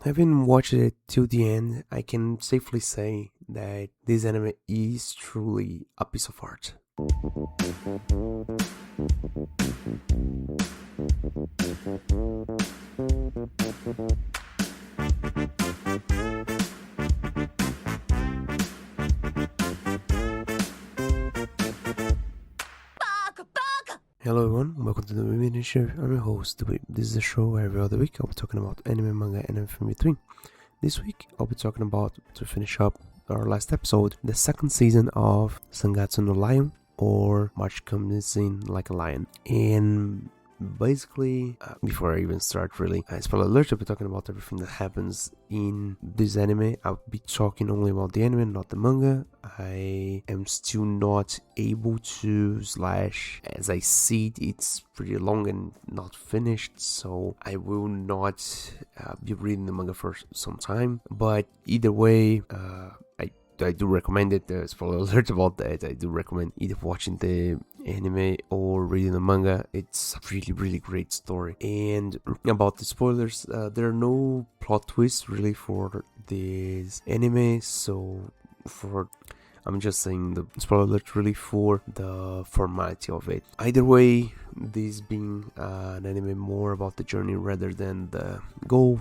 Having watched it till the end, I can safely say that this anime is truly a piece of art. Hello everyone, welcome to the Weeb initiative. I'm your host, the Weeb. This is a show where every other week I'll be talking about anime, manga, and everything in between. This week I'll be talking about, to finish up our last episode, the second season of Sangatsu no Lion, or March Comes In Like a Lion. And basically, before I even start really, spoiler alert, I'll be talking about everything that happens in this anime. I'll be talking only about the anime, not the manga. I am still not able to, as I see it, it's pretty long and not finished, so I will not be reading the manga for some time. But either way, I do recommend it. Spoiler alert about that. I do recommend either watching the anime or reading the manga. It's a really great story. And about the spoilers, there are no plot twists really for this anime, so I'm just saying the spoiler alert really for the formality of it. Either way, this being an anime more about the journey rather than the goal,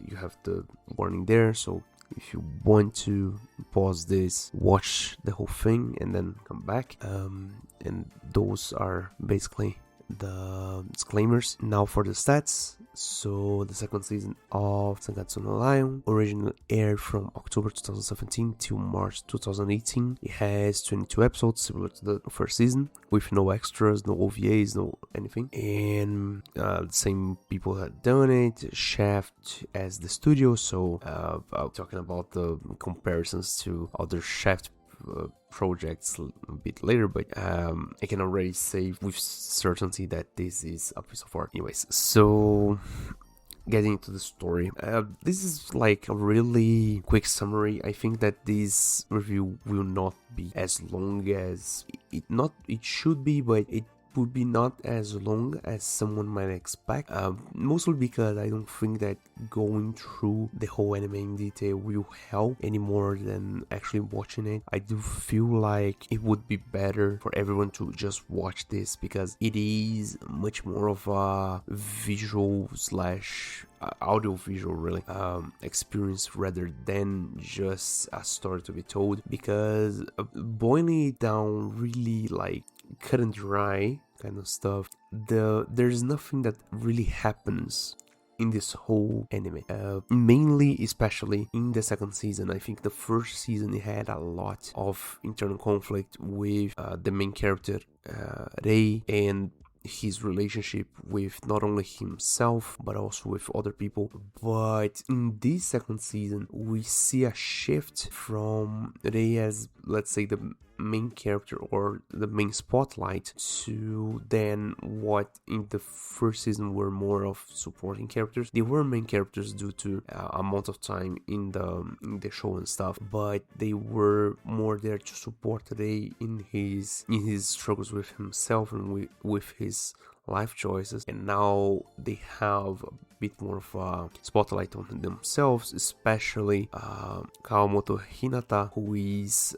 you have the warning there, so if you want to pause this, watch the whole thing and then come back. And those are basically the disclaimers. Now for the stats. So the second season of Sangatsu no Lion originally aired from October 2017 to March 2018. It has 22 episodes, similar to the first season, with no extras, no OVAs, no anything. And the same people had done it, Shaft as the studio. So I'm talking about the comparisons to other Shaft projects a bit later, but I can already say with certainty that this is a piece of art. Anyways, so getting into the story, this is like a really quick summary. I think that this review will not be as long as it should be, but it would be not as long as someone might expect, mostly because I don't think that going through the whole anime in detail will help any more than actually watching it. I do feel like it would be better for everyone to just watch this, because it is much more of a visual slash audio visual really experience rather than just a story to be told, because boiling it down really like cut and dry kind of stuff, there's nothing that really happens in this whole anime, mainly especially in the second season. I think the first season it had a lot of internal conflict with the main character Rei, and his relationship with not only himself but also with other people. But in this second season we see a shift from Rei as, let's say, the main character or the main spotlight, to then what in the first season were more of supporting characters. They were main characters due to amount of time in the show and stuff, but they were more there to support Rei in his struggles with himself and with his life choices. And now they have a bit more of a spotlight on themselves, especially Kawamoto Hinata, who is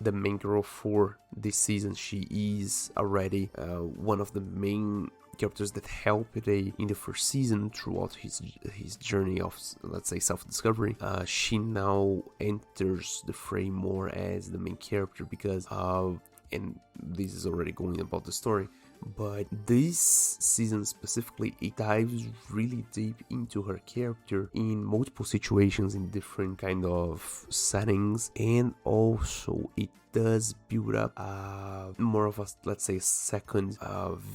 the main girl for this season. She is already one of the main characters that helped Rei in the first season throughout his journey of, let's say, self-discovery. She now enters the frame more as the main character because of, and this is already going about the story, but this season specifically, it dives really deep into her character in multiple situations in different kind of settings, and also it does build up more of a, let's say, second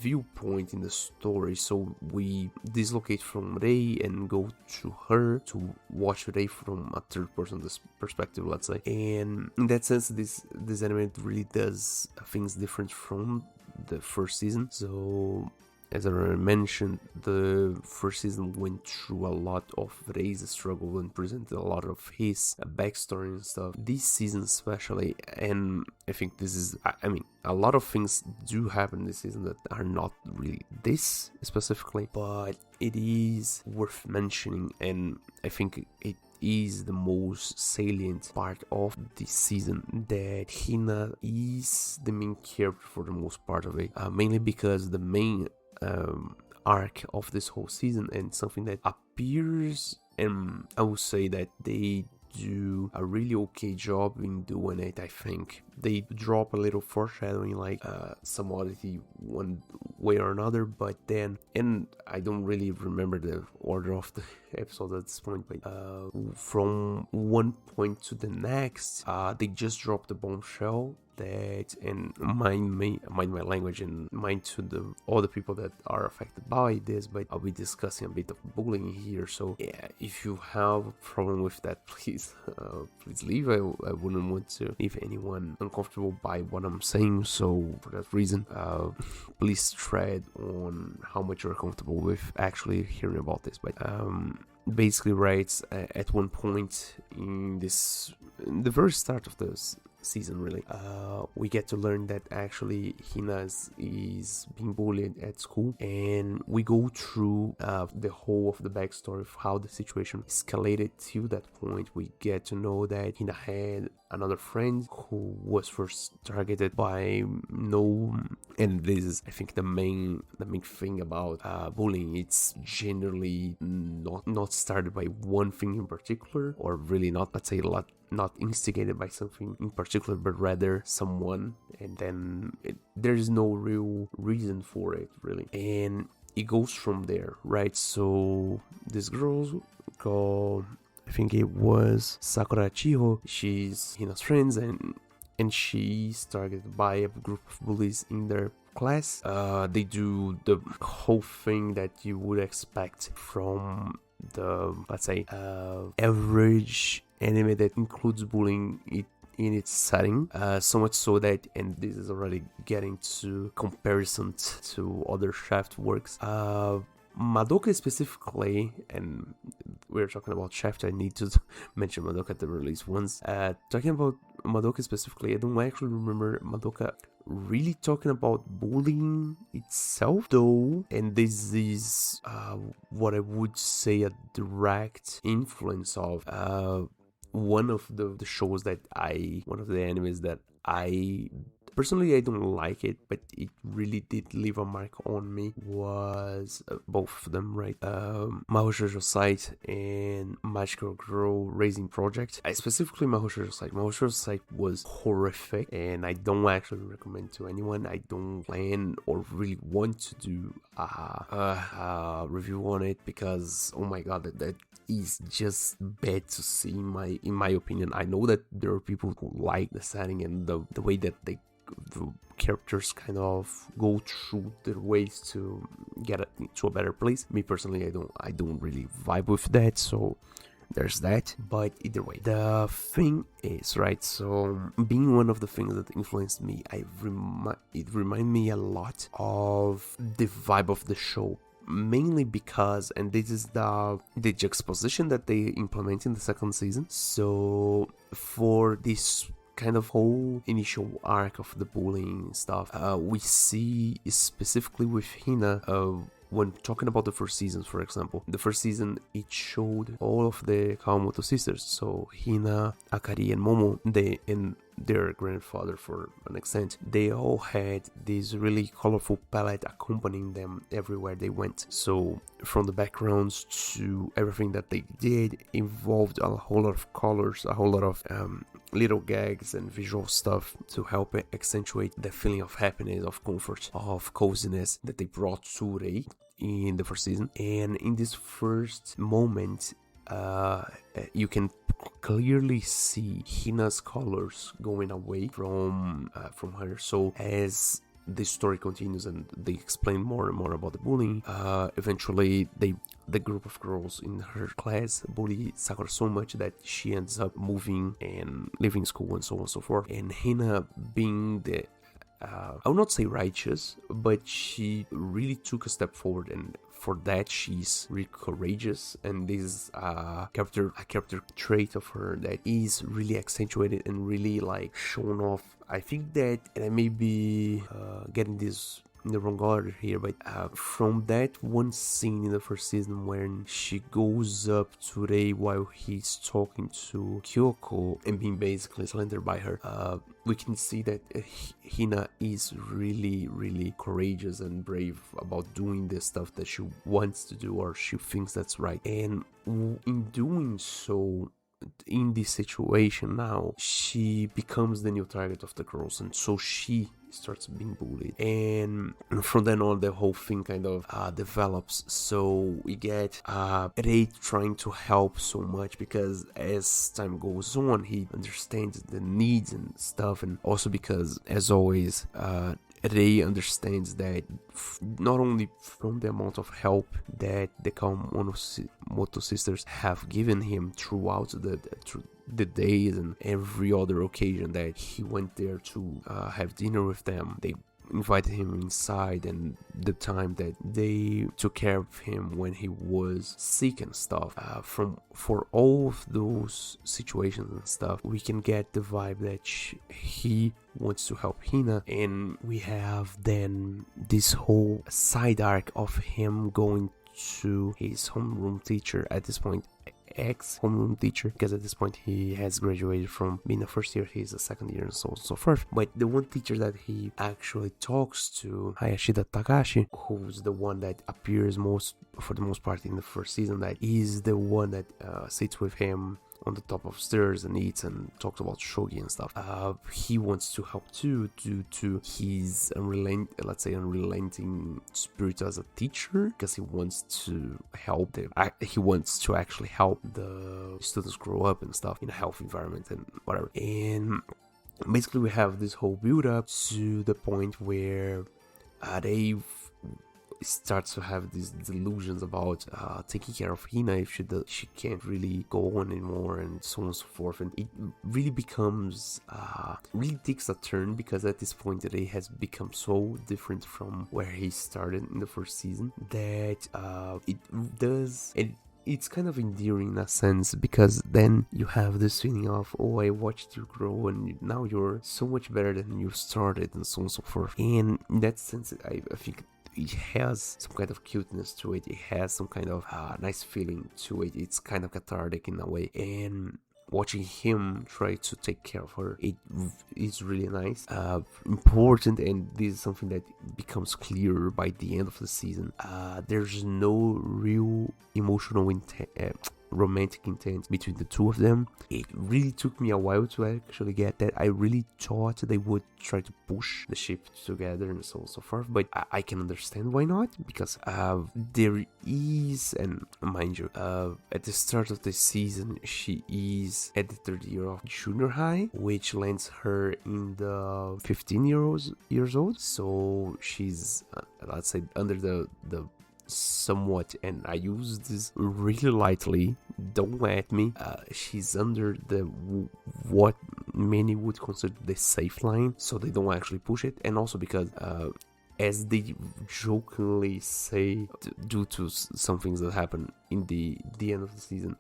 viewpoint in the story. So we dislocate from Rei and go to her to watch Rei from a third person perspective, let's say. And in that sense, this anime really does things different from the first season. So as I already mentioned, the first season went through a lot of Rei's struggle and presented a lot of his backstory and stuff. This season especially, and I think this is, I mean, a lot of things do happen this season that are not really this specifically, but it is worth mentioning, and I think it is the most salient part of this season, that Hina is the main character for the most part of it, mainly because the main arc of this whole season, and something that appears, and I would say that they do a really okay job in doing it. I think they drop a little foreshadowing, like some oddity one way or another, but then, and I don't really remember the order of the episode at this point, but from one point to the next, they just dropped the bombshell that, and mind my language and mind to the all the people that are affected by this, but I'll be discussing a bit of bullying here, so yeah, if you have a problem with that, please leave. I wouldn't want to leave anyone uncomfortable by what I'm saying, so for that reason, please tread on how much you're comfortable with actually hearing about this. But basically, right, at one point in the very start of this season, really, we get to learn that actually Hina is being bullied at school, and we go through the whole of the backstory of how the situation escalated to that point. We get to know that Hina had another friend who was first targeted by and this is, I think, the main thing about bullying. It's generally not started by one thing in particular, or really not, let's say, not instigated by something in particular, but rather someone, and then there is no real reason for it, really, and it goes from there, right? So this girl called, I think it was Sakura Chiho, she's Hina's friends, and she's targeted by a group of bullies in their class. They do the whole thing that you would expect from the, let's say, average anime that includes bullying in its setting, so much so that, and this is already getting to comparison to other Shaft works, Madoka specifically, and we're talking about Shaft, I need to mention Madoka at the release once. Talking about Madoka specifically, I don't actually remember Madoka really talking about bullying itself, though, and this is what I would say a direct influence of one of the shows that one of the animes that I personally, I don't like it, but it really did leave a mark on me, was both of them, right? Mahou Shoujo Site and Magical Girl Raising Project. Specifically Mahou Shoujo Site. Mahou Shoujo Site was horrific, and I don't actually recommend to anyone. I don't plan or really want to do a review on it, because, oh my god, that is just bad to see in my opinion. I know that there are people who like the setting and the way that the characters kind of go through their ways to get to a better place. Me personally, I don't really vibe with that, so there's that. But either way, the thing is, right, so being one of the things that influenced me, it reminded me a lot of the vibe of the show, mainly because, and this is the juxtaposition that they implement in the second season. So for this kind of whole initial arc of the bullying stuff, we see specifically with Hina, when talking about the first season, for example, the first season, it showed all of the Kawamoto sisters, so Hina, Akari, and Momo, and their grandfather, for an extent, they all had this really colorful palette accompanying them everywhere they went. So from the backgrounds to everything that they did involved a whole lot of colors, a whole lot of little gags and visual stuff to help accentuate the feeling of happiness, of comfort, of coziness that they brought to Rei in the first season. And in this first moment, you can clearly see Hina's colors going away from her. So as the story continues and they explain more and more about the bullying, eventually the group of girls in her class bully Sakura so much that she ends up moving and leaving school and so on and so forth. And Hina, being the I would not say righteous, but she really took a step forward, and for that she's really courageous. And this is a character trait of her that is really accentuated and really like shown off. I think that, and I may be getting this in the wrong order here, but from that one scene in the first season when she goes up to Rei while he's talking to Kyoko and being basically slandered by her, we can see that Hina is really courageous and brave about doing the stuff that she wants to do or she thinks that's right. And in doing so, in this situation now, she becomes the new target of the girls, and so she starts being bullied, and from then on the whole thing kind of develops. So we get Rei trying to help so much, because as time goes on he understands the needs and stuff, and also because, as always, Rei understands that not only from the amount of help that the Kawamoto sisters have given him throughout the days and every other occasion that he went there to have dinner with them, they invited him inside, and the time that they took care of him when he was sick and stuff. For all of those situations and stuff, we can get the vibe that he wants to help Hina, and we have then this whole side arc of him going to his homeroom teacher at this point, ex-homeroom teacher, because at this point he has graduated from being a first year, he's a second year, and so on and so forth. But the one teacher that he actually talks to, Hayashida Takashi, who's the one that appears for the most part in the first season, that is the one that sits with him on the top of stairs and eats and talks about shogi and stuff. He wants to help too, due to his unrelenting spirit as a teacher, because he wants to help them. He wants to actually help the students grow up and stuff in a healthy environment and whatever. And basically we have this whole build up to the point where they starts to have these delusions about taking care of Hina if she can't really go on anymore, and so on and so forth. And it really becomes really takes a turn, because at this point Rei has become so different from where he started in the first season that it does. And it's kind of endearing in a sense, because then you have this feeling of, oh, I watched you grow and now you're so much better than you started, and so on and so forth. And in that sense, I think it has some kind of cuteness to it. It has some kind of nice feeling to it. It's kind of cathartic in a way. And watching him try to take care of her, it is really nice, important, and this is something that becomes clearer by the end of the season. There's no real emotional romantic intent between the two of them. It really took me a while to actually get that. I really thought they would try to push the ship together and so on and so forth, but I can understand why not, because there is, and mind you, at the start of the season she is at the third year of junior high, which lands her in the 15 years old, so she's let's say under the somewhat, and I use this really lightly, don't at me, she's under the what many would consider the safe line, so they don't actually push it. And also because as they jokingly say, due to some things that happen in the end of the season,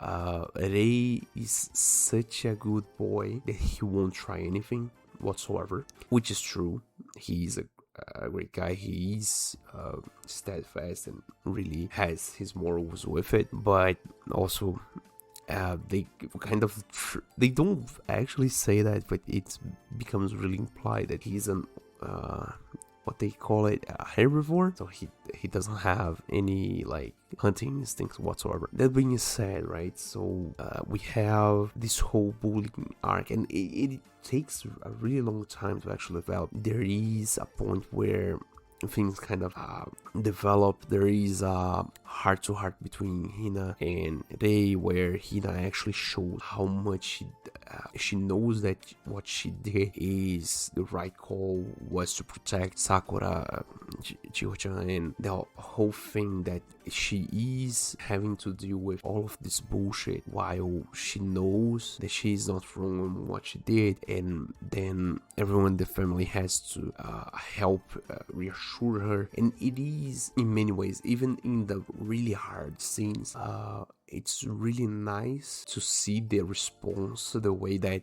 Rei is such a good boy that he won't try anything whatsoever, which is true. He's a great guy. He is steadfast and really has his morals with it, but also they kind of they don't actually say that, but it becomes really implied that he's an what they call it, a herbivore, so he doesn't have any like hunting instincts whatsoever. That being said, right, so we have this whole bullying arc, and it takes a really long time to actually develop. There is a point where things kind of develop. There is a heart-to-heart between Hina and Rei, where Hina actually shows how much she knows that what she did is the right call, was to protect Sakura, Chiho-chan, and the whole thing that she is having to deal with all of this bullshit while she knows that she is not wrong in what she did, and then everyone in the family has to help reassure her. And it is, in many ways, even in the really hard scenes, it's really nice to see the response, the way that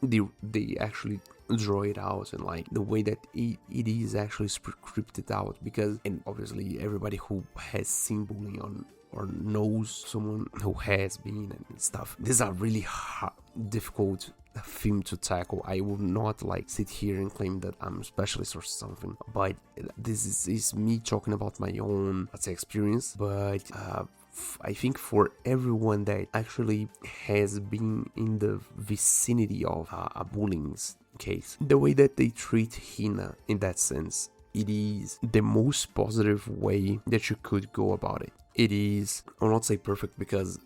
they actually draw it out, and like the way that it is actually scripted out, because, and obviously everybody who has seen bullying on or knows someone who has been and stuff, these are really difficult theme to tackle. I will not like sit here and claim that I'm a specialist or something, but this is me talking about my own, let's say, experience. But I think for everyone that actually has been in the vicinity of a bullying case, the way that they treat Hina in that sense, it is the most positive way that you could go about it. It is, I'll not say perfect, because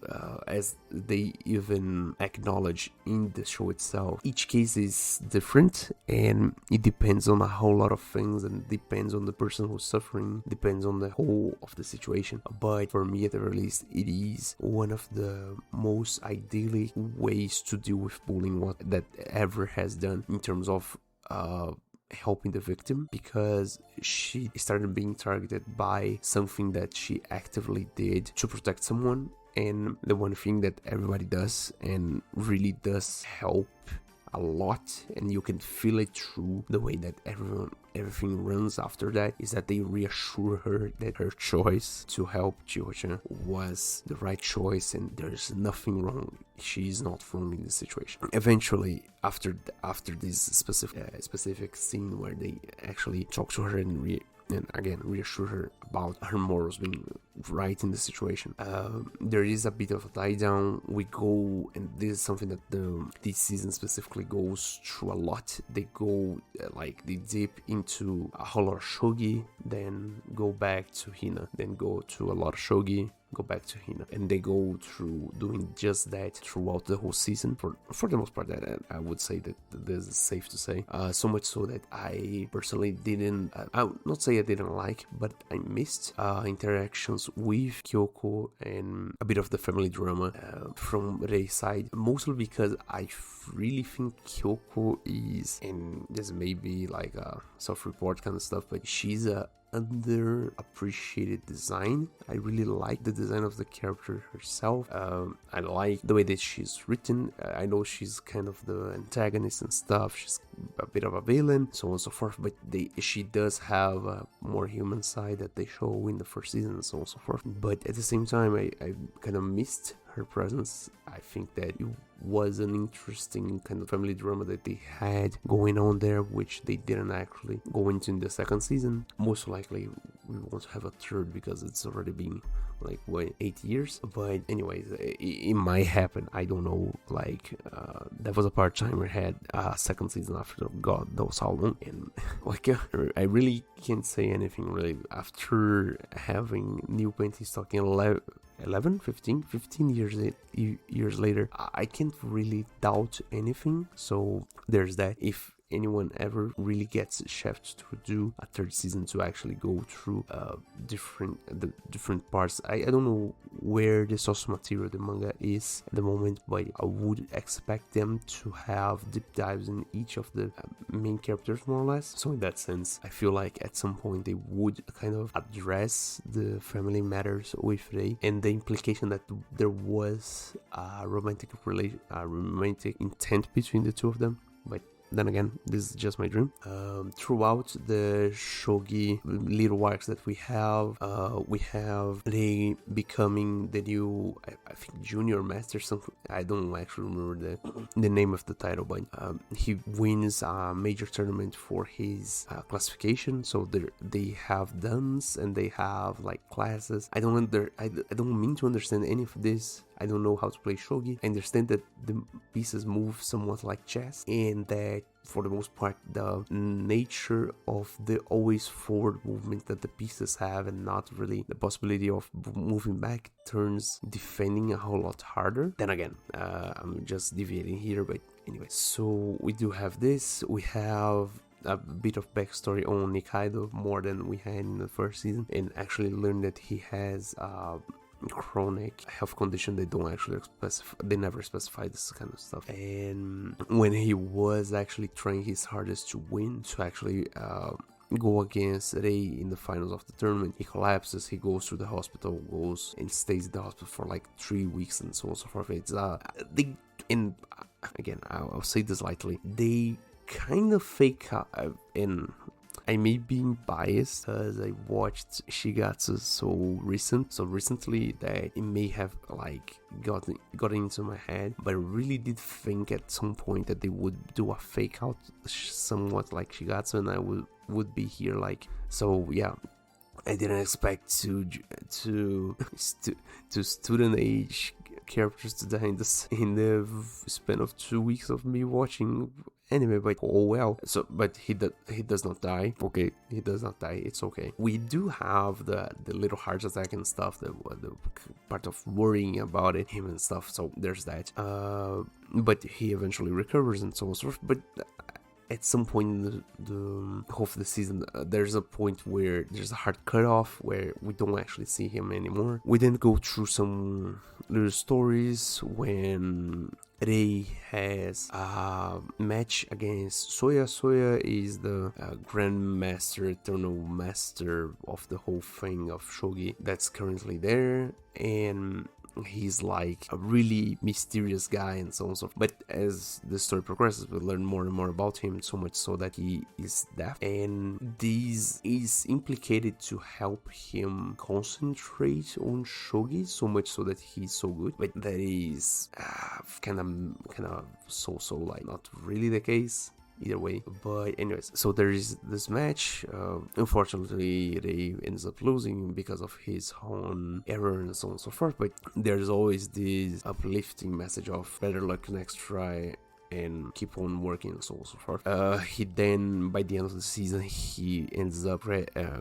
as they even acknowledge in the show itself, each case is different and it depends on a whole lot of things, and depends on the person who's suffering, depends on the whole of the situation. But for me, at the very least, it is one of the most idyllic ways to deal with bullying that ever has done, in terms of helping the victim, because she started being targeted by something that she actively did to protect someone. And the one thing that everybody does, and really does help a lot, and you can feel it through the way that everything runs after that, is that they reassure her that her choice to help Chiho-chan was the right choice, and there's nothing wrong. She is not wrong in this situation. Eventually, after this specific scene where they actually talk to her and again reassure her about her morals being right in the situation, there is a bit of a tie down. We go, and this is something that this season specifically goes through a lot. They go they dip into a whole lot of shogi, then go back to Hina, then go to a lot of shogi, go back to Hina, and they go through doing just that throughout the whole season. For the most part, that I would say that this is safe to say. So much so that I personally didn't, I would not say I didn't like, but I missed interactions with Kyoko and a bit of the family drama from Rei's side, mostly because I really think Kyoko is, and this may be like a self-report kind of stuff, but she's a underappreciated design. I really like the design of the character herself. I like the way that she's written. I know she's kind of the antagonist and stuff. She's a bit of a villain, so on and so forth, but she does have a more human side that they show in the first season, and so on and so forth. But at the same time, I kind of missed her presence. I think that it was an interesting kind of family drama that they had going on there, which they didn't actually go into in the second season. Most likely we won't have a third, because it's already been like 8 years. But anyways, it might happen, I don't know. That was a part-timer had a second season after God knows how long, and I really can't say anything really after having new painting stock in 15 years later. I can't really doubt anything, so there's that. If anyone ever really gets chefs to do a third season, to actually go through the different parts, I don't know where the source material, the manga, is at the moment, but I would expect them to have deep dives in each of the main characters, more or less. So in that sense, I feel like at some point they would kind of address the family matters with Rei, and the implication that there was a romantic intent between the two of them. But then again, this is just my dream. Throughout the shogi little arcs that we have Rei becoming the new, I think, junior master, something. I don't actually remember the name of the title, but he wins a major tournament for his classification. So they have dance and they have like classes. I don't mean to understand any of this. I don't know how to play shogi. I understand that the pieces move somewhat like chess, and that for the most part the nature of the always forward movement that the pieces have, and not really the possibility of moving back, turns defending a whole lot harder. Then again, I'm just deviating here, but anyway. So we do have this. We have a bit of backstory on Nikaido, more than we had in the first season, and actually learned that he has chronic health condition. They don't actually specify, they never specify this kind of stuff. And when he was actually trying his hardest to win, to actually go against Rei in the finals of the tournament, he collapses, he goes to the hospital, goes and stays in the hospital for like 3 weeks and so on and so forth. It's they, and again, I'll say this lightly, they kind of fake and I may be biased because I watched Shigatsu so recently that it may have like gotten into my head, but I really did think at some point that they would do a fake out somewhat like Shigatsu, and I would be here like, so yeah. I didn't expect to student age characters to die in the span of 2 weeks of me watching anime, but oh well. So, but he does not die. Okay, he does not die. It's okay. We do have the little heart attack and stuff, the part of worrying about him and stuff. So there's that. But he eventually recovers and so on. But at some point in the whole of the season, there's a point where there's a hard cutoff where we don't actually see him anymore. We then go through some little stories when Rei has a match against Soya. Soya is the Grandmaster, Eternal Master of the whole thing of Shogi that's currently there, and he's like a really mysterious guy and so on and so forth. But as the story progresses, we learn more and more about him, so much so that he is deaf, and this is implicated to help him concentrate on shogi, so much so that he's so good. But that is kind of so like not really the case either way. But anyways, so there is this match. Unfortunately, Rei ends up losing because of his own error and so on and so forth. But there's always this uplifting message of better luck next try and keep on working and so on and so forth. He then, by the end of the season, he ends up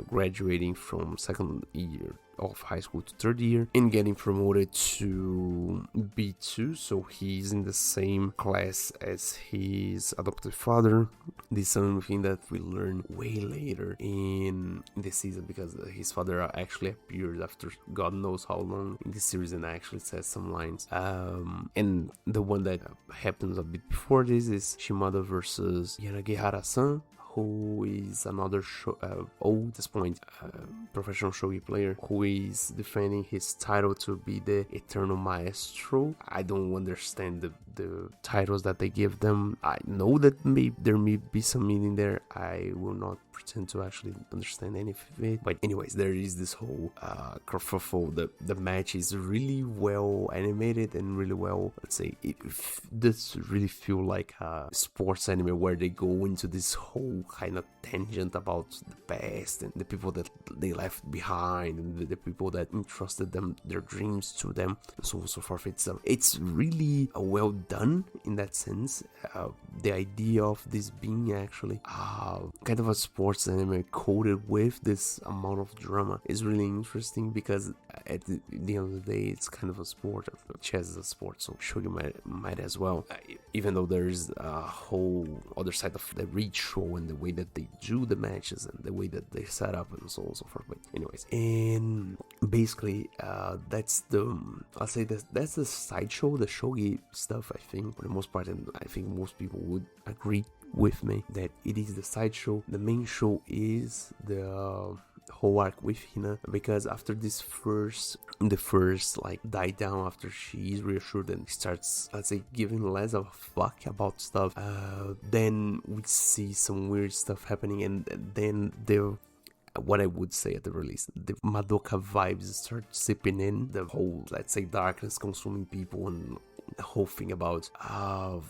graduating from second year of high school to third year and getting promoted to B2, so he's in the same class as his adopted father. This is something that we learn way later in the season, because his father actually appeared after God knows how long in this series and actually says some lines. And the one that happens a bit before this is Shimada versus Yanagihara-san, who is another at this point professional shogi player who is defending his title to be the Eternal Maestro. I don't understand the titles that they give them. I know that there may be some meaning there. I will not pretend to actually understand any of it. But anyways, there is this whole kerfuffle. The match is really well animated and really well, let's say, it does really feel like a sports anime where they go into this whole kind of tangent about the past and the people that they left behind and the people that entrusted them their dreams to them and so on and so forth. It's really well done in that sense. The idea of this being actually kind of a sports anime coated with this amount of drama is really interesting, because at the end of the day, it's kind of a sport. Chess is a sport, so shogi might as well, even though there's a whole other side of the ritual and the way that they do the matches and the way that they set up and so on and so forth. But anyways, and basically that's the sideshow, the shogi stuff, I think, for the most part, and I think most people would agree with me that it is the sideshow. The main show is the whole arc with Hina, because after the first like die down, after she is reassured and starts, let's say, giving less of a fuck about stuff, then we see some weird stuff happening, and then what I would say at the release, the Madoka vibes start sipping in, the whole, let's say, darkness consuming people and the whole thing about how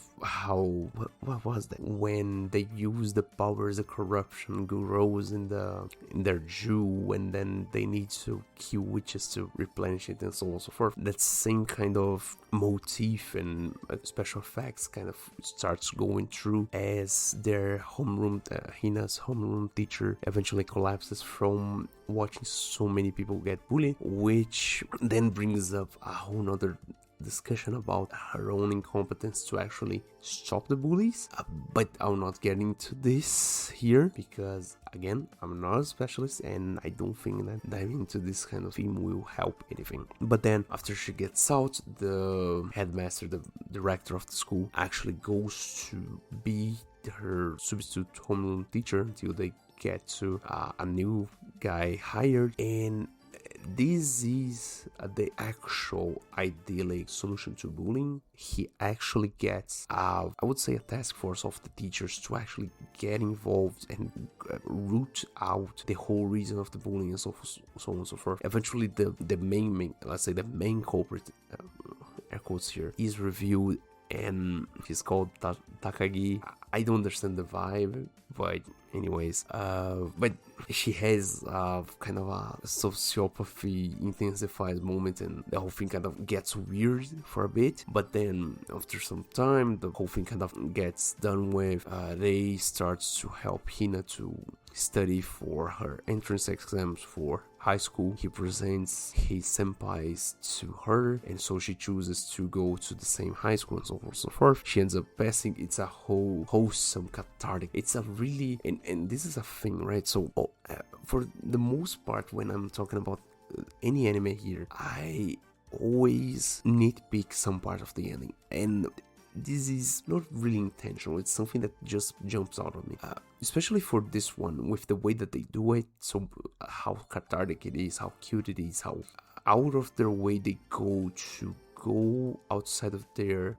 what was that, when they use the powers of corruption grows in their Jew, and then they need to kill witches to replenish it and so on and so forth. That same kind of motif and special effects kind of starts going through as their homeroom, Hina's homeroom teacher eventually collapses from watching so many people get bullied, which then brings up a whole nother discussion about her own incompetence to actually stop the bullies, but I'll not get into this here because again, I'm not a specialist and I don't think that diving into this kind of theme will help anything. But then after she gets out, the headmaster, the director of the school, actually goes to be her substitute homeroom teacher until they get to a new guy hired, and this is the actual idyllic solution to bullying. He actually gets, I would say, a task force of the teachers to actually get involved and root out the whole reason of the bullying and so on and so forth. Eventually, the main let's say the main culprit, air quotes here, is revealed, and he's called Takagi. I don't understand the vibe, but anyways, but she has kind of a sociopathy intensified moment, and the whole thing kind of gets weird for a bit. But then after some time, the whole thing kind of gets done with. They start to help Hina to study for her entrance exams for high school. He presents his senpais to her, and so she chooses to go to the same high school and so on and so forth. She ends up passing. It's a wholesome, cathartic. It's a really, and this is a thing, right? So for the most part, when I'm talking about any anime here, I always nitpick some part of the ending, and this is not really intentional. It's something that just jumps out of me, especially for this one, with the way that they do it. So how cathartic it is, how cute it is, how out of their way they go to go outside of their,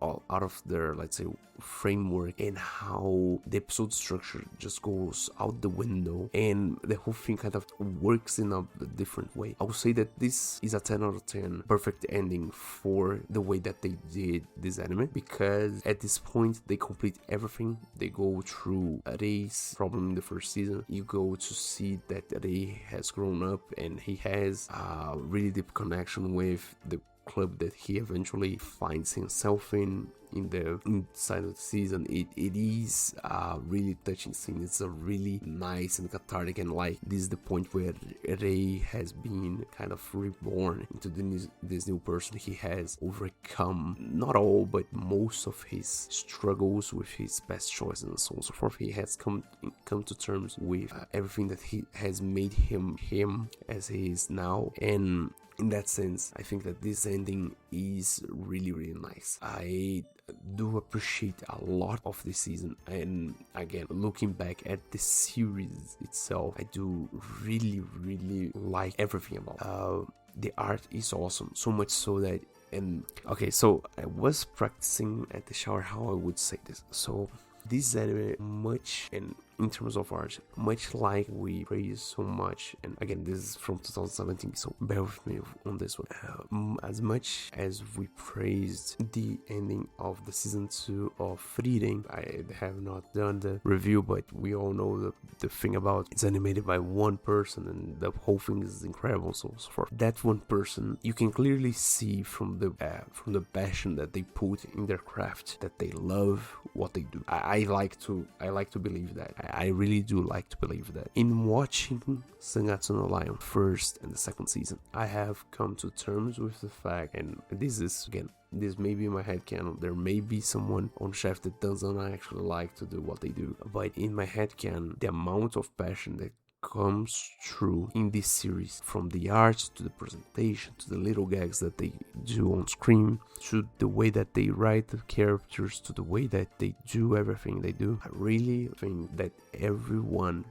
let's say, framework, and how the episode structure just goes out the window and the whole thing kind of works in a different way. I would say that this is a 10 out of 10 perfect ending for the way that they did this anime, because at this point they complete everything. They go through Rei's problem in the first season. You go to see that Rei has grown up and he has a really deep connection with the club that he eventually finds himself in the inside of the season. It is a really touching scene. It's a really nice and cathartic, and like this is the point where Rei has been kind of reborn into this new person. He has overcome not all but most of his struggles with his past choices and so on and so forth. He has come to terms with everything that he has made him as he is now, and in that sense, I think that this ending is really, really nice. I do appreciate a lot of this season, and again, looking back at the series itself, I do really, really like everything about the art is awesome, so much so that, and okay, so I was practicing at the shower how I would say this. So this anime, much, and in terms of art, much like we praise so much, and again, this is from 2017, so bear with me on this one. As much as we praised the ending of the season 2 of Frieren, I have not done the review, but we all know the thing about it's animated by one person, and the whole thing is incredible, so forth. That one person, you can clearly see from the passion that they put in their craft, that they love what they do. I like to believe that. I really do like to believe that. In watching Sangatsu no Lion first and the second season, I have come to terms with the fact, and this is, again, this may be my headcanon, there may be someone on Chef that doesn't actually like to do what they do, but in my headcanon, the amount of passion that comes through in this series, from the art to the presentation to the little gags that they do on screen, to the way that they write the characters, to the way that they do everything they do, I really think that everyone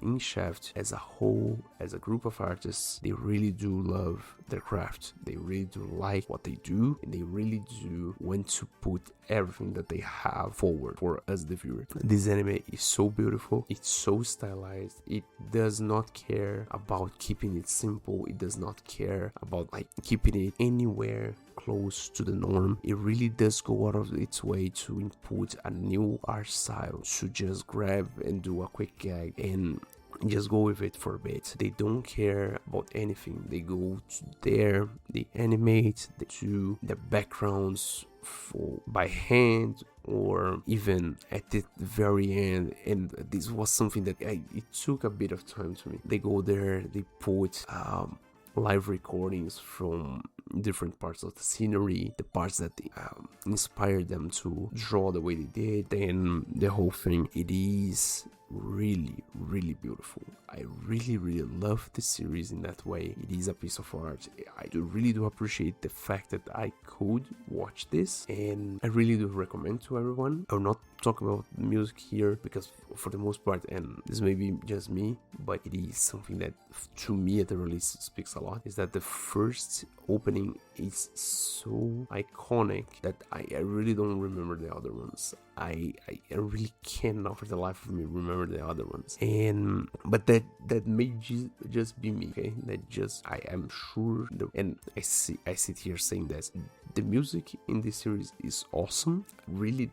in Shaft as a whole, as a group of artists, they really do love their craft. They really do like what they do, and they really do want to put everything that they have forward for us, the viewer. This anime is so beautiful, it's so stylized, it does not care about keeping it simple, it does not care about like keeping it anywhere close to the norm. It really does go out of its way to input a new art style, to just grab and do a quick gag and just go with it for a bit. They don't care about anything. They go to there, they animate, they do the backgrounds by hand, or even at the very end. And this was something that it took a bit of time to me. They go there, they put live recordings from different parts of the scenery, the parts that inspired them to draw the way they did, and the whole thing. It is really, really beautiful. I really, really love the series in that way. It is a piece of art. I really do appreciate the fact that I could watch this, and I really do recommend to everyone. I will not talk about music here because for the most part, and this may be just me, but it is something that to me at the release speaks a lot, is that the first opening is so iconic that I really don't remember the other ones. I really cannot for the life of me remember the other ones, but that may just be me, okay? That just, I am sure, and I sit here saying that the music in this series is awesome. Really,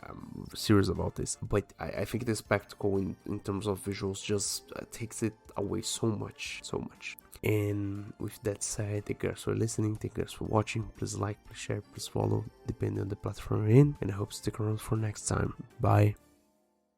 I'm serious about this, but I think the spectacle in terms of visuals just takes it away so much. And with that said, thank you guys for listening, thank you guys for watching. Please like, please share, please follow, depending on the platform you're in, and I hope to stick around for next time. Bye.